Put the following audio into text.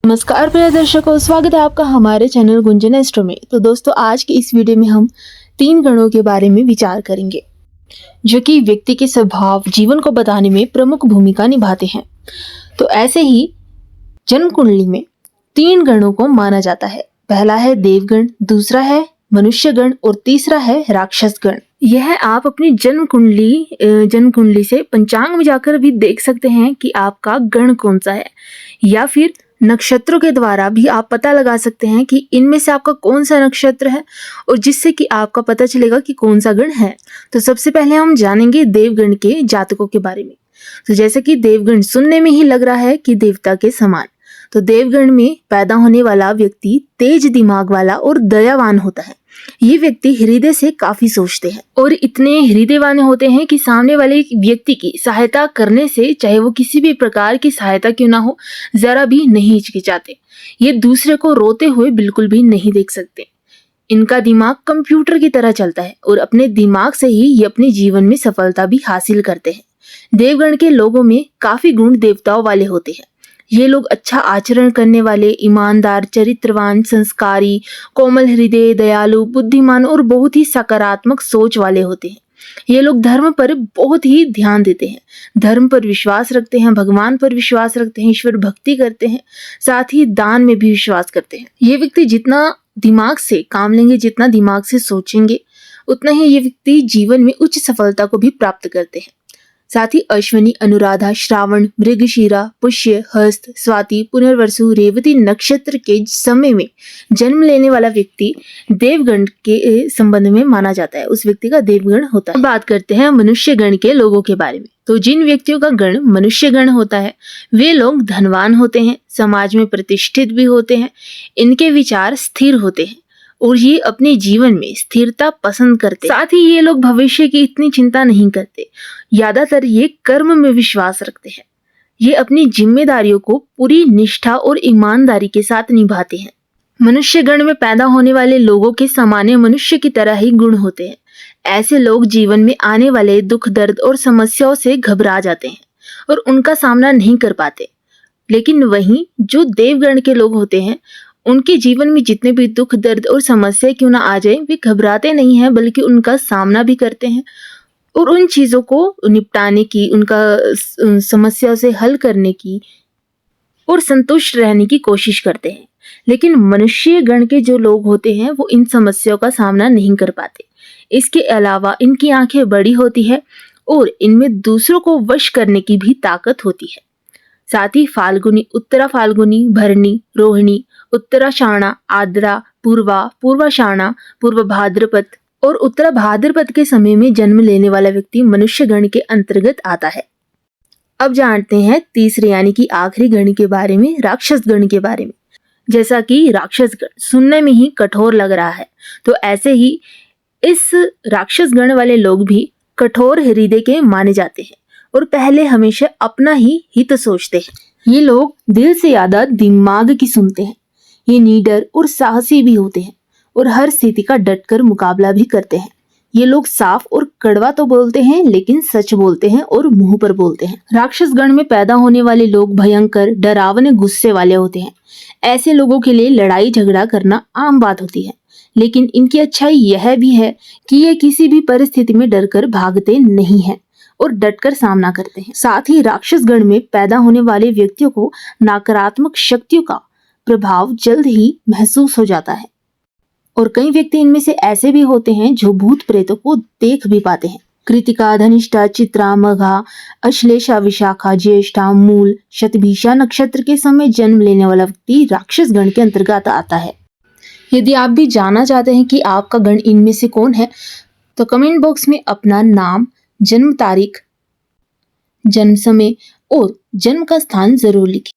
नमस्कार प्रिय दर्शकों, स्वागत है आपका हमारे चैनल गुंजन एस्ट्रो में। तो दोस्तों, आज की इस वीडियो में हम 3 गणों के बारे में विचार करेंगे जो कि व्यक्ति के स्वभाव जीवन को बताने में प्रमुख भूमिका निभाते हैं। तो ऐसे ही जन्म कुंडली में 3 गणों को माना जाता है। पहला है देवगण, दूसरा है मनुष्य गण और तीसरा है राक्षस गण। यह आप अपनी जन्म कुंडली से पंचांग में जाकर भी देख सकते हैं कि आपका गण कौन सा है, या फिर नक्षत्रों के द्वारा भी आप पता लगा सकते हैं कि इनमें से आपका कौन सा नक्षत्र है, और जिससे कि आपका पता चलेगा कि कौन सा गण है। तो सबसे पहले हम जानेंगे देवगण के जातकों के बारे में। तो जैसे कि देवगण सुनने में ही लग रहा है कि देवता के समान, तो देवगण में पैदा होने वाला व्यक्ति तेज दिमाग वाला और दयावान होता है। ये व्यक्ति हृदय से काफी सोचते हैं और इतने हृदयवान होते हैं कि सामने वाले व्यक्ति की सहायता करने से, चाहे वो किसी भी प्रकार की सहायता क्यों ना हो, जरा भी नहीं हिचकिचाते। ये दूसरे को रोते हुए बिल्कुल भी नहीं देख सकते। इनका दिमाग कंप्यूटर की तरह चलता है और अपने दिमाग से ही ये अपने जीवन में सफलता भी हासिल करते हैं। देवगण के लोगों में काफी गुण देवताओं वाले होते हैं। ये लोग अच्छा आचरण करने वाले, ईमानदार, चरित्रवान, संस्कारी, कोमल हृदय, दयालु, बुद्धिमान और बहुत ही सकारात्मक सोच वाले होते हैं। ये लोग धर्म पर बहुत ही ध्यान देते हैं, धर्म पर विश्वास रखते हैं, भगवान पर विश्वास रखते हैं, ईश्वर भक्ति करते हैं, साथ ही दान में भी विश्वास करते हैं। ये व्यक्ति जितना दिमाग से काम लेंगे, जितना दिमाग से सोचेंगे, उतना ही ये व्यक्ति जीवन में उच्च सफलता को भी प्राप्त करते हैं। साथ ही अश्विनी, अनुराधा, श्रावण, मृगशिरा, पुष्य, हस्त, स्वाति, पुनर्वसु, रेवती नक्षत्र के समय में जन्म लेने वाला व्यक्ति देवगण के संबंध में माना जाता है, उस व्यक्ति का देवगण होता है। बात करते हैं मनुष्य गण के लोगों के बारे में। तो जिन व्यक्तियों का गण मनुष्य गण होता है, वे लोग धनवान होते हैं, समाज में प्रतिष्ठित भी होते हैं, इनके विचार स्थिर होते हैं और ये अपने जीवन में स्थिरता पसंद करते। साथ ही ये लोग भविष्य की इतनी चिंता नहीं करते। ज्यादातर ये कर्म में विश्वास रखते हैं। ये अपनी जिम्मेदारियों को पूरी निष्ठा और ईमानदारी के साथ निभाते हैं। मनुष्य गण में पैदा होने वाले लोगों के सामान्य मनुष्य की तरह ही गुण होते हैं। ऐसे लोग जीवन में आने वाले दुख, दर्द और समस्याओं से घबरा जाते हैं और उनका सामना नहीं कर पाते। लेकिन वहीं जो देवगण के लोग होते हैं, उनके जीवन में जितने भी दुख, दर्द और समस्या क्यों ना आ जाए, वे घबराते नहीं हैं, बल्कि उनका सामना भी करते हैं और उन चीजों को निपटाने की, उनका समस्या से हल करने की और संतुष्ट रहने की कोशिश करते हैं। लेकिन मनुष्य गण के जो लोग होते हैं, वो इन समस्याओं का सामना नहीं कर पाते। इसके अलावा इनकी आंखें बड़ी होती है और इनमें दूसरों को वश करने की भी ताकत होती है। साथ ही फाल्गुनी, उत्तरा फाल्गुनी, भरणी, रोहिणी, उत्तराषाढ़ा, आद्रा, पूर्वा, पूर्वाषाढ़ा, पूर्व भाद्रपद और उत्तरा भाद्रपद के समय में जन्म लेने वाला व्यक्ति मनुष्य गण के अंतर्गत आता है। अब जानते हैं तीसरे यानी कि आखिरी गण के बारे में, राक्षस गण के बारे में। जैसा कि राक्षस गण सुनने में ही कठोर लग रहा है, तो ऐसे ही इस राक्षस गण वाले लोग भी कठोर हृदय के माने जाते हैं और पहले हमेशा अपना ही हित सोचते हैं। ये लोग दिल से ज्यादा दिमाग की सुनते हैं। ये निडर और साहसी भी होते हैं और हर स्थिति का डटकर मुकाबला भी करते हैं। ये लोग साफ और कड़वा तो बोलते हैं, लेकिन सच बोलते हैं और मुंह पर बोलते हैं। राक्षस गण में पैदा होने वाले लोग भयंकर, डरावने, गुस्से वाले होते हैं। ऐसे लोगों के लिए लड़ाई झगड़ा करना आम बात होती है, लेकिन इनकी अच्छाई यह भी है कि ये किसी भी परिस्थिति में डरकर भागते नहीं है और डटकर सामना करते हैं। साथ ही राक्षस गण में पैदा होने वाले व्यक्तियों को नकारात्मक शक्तियों का प्रभाव जल्द ही महसूस हो जाता है और कई व्यक्ति इनमें से ऐसे भी होते हैं जो भूत प्रेतों को देख भी पाते हैं। कृतिका, धनिष्ठा, चित्रा, मघा, अश्लेषा, विशाखा, ज्येष्ठा, मूल, शतभिषा नक्षत्र के समय जन्म लेने वाला व्यक्ति राक्षस गण के अंतर्गत आता है। यदि आप भी जानना चाहते हैं कि आपका गण इनमें से कौन है, तो कमेंट बॉक्स में अपना नाम, जन्म तारीख, जन्म समय और जन्म का स्थान जरूर लिखें।